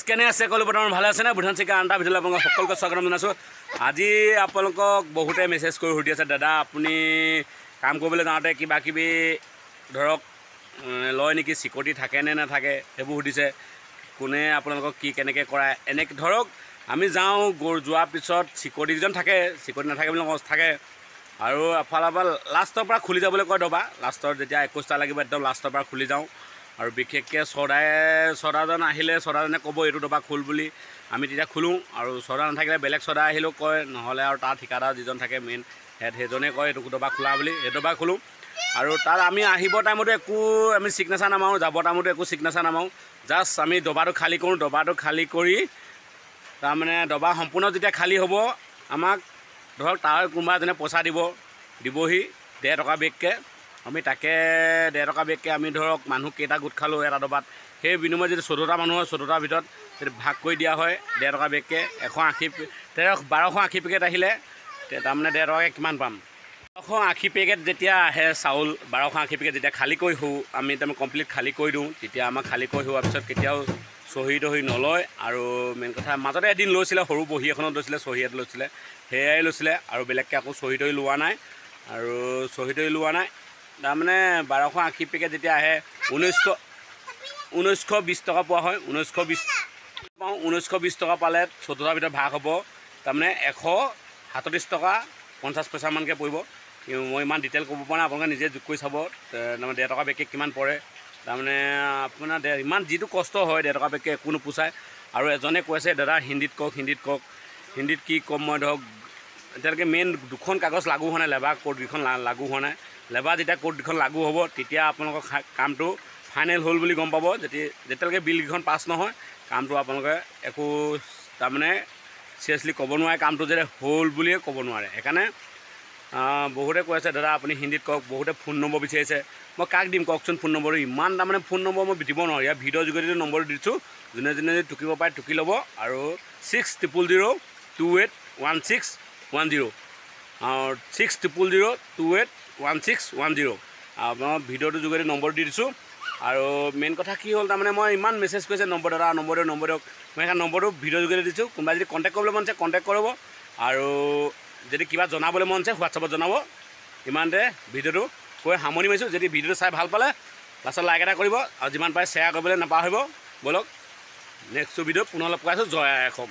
কেনে আছে সকলো বৰ্তমান ভালে আছে নে বুধান চিকা আনটা ভিডিঅ'লৈ আপোনালোকক সকলোকে স্বাগতম জনাইছোঁ। আজি আপোনালোকক বহুতে মেছেজ কৰি সুধি আছে, দাদা আপুনি কাম কৰিবলৈ যাওঁতে কিবা কিবি ধৰক লয় নেকি, চিকিউৰিটি থাকে নে নাথাকে সেইবোৰ সুধিছে। কোনে আপোনালোকক কি কেনেকৈ কৰায় এনেকৈ ধৰক আমি যাওঁ যোৱাৰ পিছত চিকিউৰিটিজন থাকে, চিকিউৰিটি নাথাকে বুলি থাকে। আৰু এফালৰ পৰা লাষ্টৰ পৰা খুলি যাবলৈ কয় দবা, লাষ্টৰ যেতিয়া 21টা লাগিব একদম লাষ্টৰ পৰা খুলি যাওঁ। আৰু বিশেষকৈ ছদাজন আহিলে ছদাজনে ক'ব এইটো দবা খোল বুলি, আমি তেতিয়া খোলোঁ। আৰু ছদা নাথাকিলে বেলেগ ছদা আহিলেও কয়, নহ'লে আৰু তাৰ ঠিকাদাৰ যিজন থাকে মেইন হেড সেইজনে কয় এইটো দবা খোলা বুলি, সেই দবা খোলোঁ। আৰু তাত আমি আহিব টাইমতো একো আমি ছিগনেচাৰ নামাৰোঁ, যাব টাইমতো একো ছিগনেচাৰ নামাৰোঁ। জাষ্ট আমি দবাটো খালী কৰোঁ। দবাটো খালী কৰি তাৰমানে দবা সম্পূৰ্ণ যেতিয়া খালী হ'ব আমাক ধৰক তাৰ কোনোবা এজনে পইচা দিবহি 1.5 টকা বেগকৈ। আমি তাকে 1.5 টকা বেগকৈ আমি ধৰক মানুহ কেইটা গোট খালোঁ এটা দবাত, সেই বিনিময়ত যদি 14টা মানুহ হয় 14টাৰ ভিতৰত যদি ভাগ কৰি দিয়া হয় 1.5 টকা বেগকৈ 1280 পেকেট আহিলে তাৰমানে 1.5 টকাকৈ কিমান পাম। 1280 পেকেট যেতিয়া আহে চাউল, 1280 পেকেট যেতিয়া খালী কৰি হোঁ আমি তাৰমানে কমপ্লিট খালী কৰি দিওঁ, তেতিয়া আমাক খালী কৰি হোৱাৰ পিছত কেতিয়াও চহী তহী নলয়। আৰু মেইন কথা মাজতে এদিন লৈছিলে, সৰু বহী এখনত লৈছিলে, চহী এটা লৈছিলে, সেয়াই লৈছিলে। আৰু বেলেগকৈ আকৌ চহী তহী লোৱা নাই, আৰু চহী তহী লোৱা নাই। তাৰমানে 1280 পেকেট যেতিয়া আহে 1920 টকা পোৱা হয়। 1920 টকা পালে 14টাৰ ভিতৰত ভাগ হ'ব, তাৰমানে 137 টকা 50 পইচামানকৈ পৰিব। মই ইমান ডিটেইল ক'ব পৰা নাই, আপোনালোকে নিজে যোগ কৰি চাব তাৰমানে 1.5 টকা বেগকৈ কিমান পৰে। তাৰমানে আপোনাৰ ইমান যিটো কষ্ট হয় 1.5 টকা বেগকৈ একো নোপোচায়। আৰু এজনে কৈছে দাদা হিন্দীত কওক, হিন্দীত কি ক'ম মই ধৰক এতিয়ালৈকে মেইন 2খন কাগজ লাগু হোৱা নাই, লেবাৰ কোডকেইখন লাগু হোৱা নাই। লেবাৰ যেতিয়া কোডকেইখন লাগু হ'ব তেতিয়া আপোনালোকৰ কামটো ফাইনেল হ'ল বুলি গম পাব। যেতিয়ালৈকে বিলকেইখন পাছ নহয় কামটো আপোনালোকে একো তাৰমানে চিৰিয়াছলি ক'ব নোৱাৰে, কামটো যে হ'ল বুলিয়ে ক'ব নোৱাৰে। সেইকাৰণে বহুতে কৈ আছে দাদা আপুনি হিন্দীত কওক, বহুতে ফোন নম্বৰ বিচাৰিছে। মই কাক দিম কওকচোন ফোন নম্বৰটো, ইমান তাৰমানে ফোন নম্বৰ মই দিব নোৱাৰোঁ। ইয়াৰ ভিডিঅ'ৰ যোগেদি নম্বৰটো দিছোঁ, যোনে যদি টুকিব পাৰে টুকি ল'ব। আৰু 6000281610 6000281610 আপোনাৰ ভিডিঅ'টোৰ যোগেদি নম্বৰ দি দিছোঁ। আৰু মেইন কথা কি হ'ল তাৰমানে মই ইমান মেছেজ কৰিছে নম্বৰ দাদা নম্বৰ দিয়ক, মই সেইকাৰণে নম্বৰটো ভিডিঅ'ৰ যোগেদি দিছোঁ। কোনোবাই যদি কণ্টেক্ট কৰিবলৈ মন আছে কণ্টেক্ট কৰিব, আৰু যদি কিবা জনাবলৈ মন আছে হোৱাটছআপত জনাব। ইমানতে ভিডিঅ'টো কৈ সামৰণি মাৰিছোঁ। যদি ভিডিঅ'টো চাই ভাল পালে লাষ্টত লাইক এটা কৰিব, আৰু যিমান পাৰে শ্বেয়াৰ কৰিবলৈ নাপাহৰিব। ব'লক নেক্সট ভিডিঅ'ত পুনৰ লগ পাইছোঁ। জয় আই অসম।